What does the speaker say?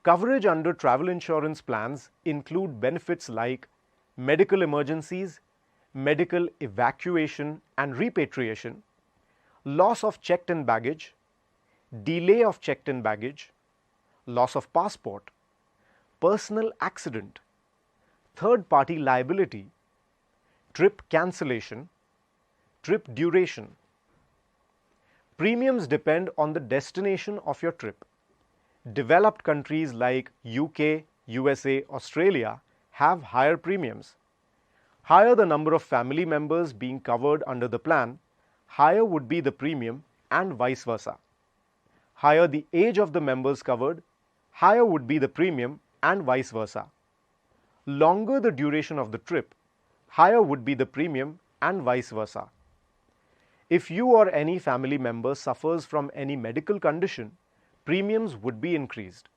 Coverage under travel insurance plans include benefits like medical emergencies, medical evacuation and repatriation, loss of checked-in baggage, delay of checked-in baggage, loss of passport, personal accident, third-party liability, trip cancellation, trip duration. Premiums depend on the destination of your trip. Developed countries like UK, USA, Australia have higher premiums. Higher the number of family members being covered under the plan, higher would be the premium and vice versa. Higher the age of the members covered, higher would be the premium and vice versa. Longer the duration of the trip, higher would be the premium and vice versa. If you or any family member suffers from any medical condition, premiums would be increased.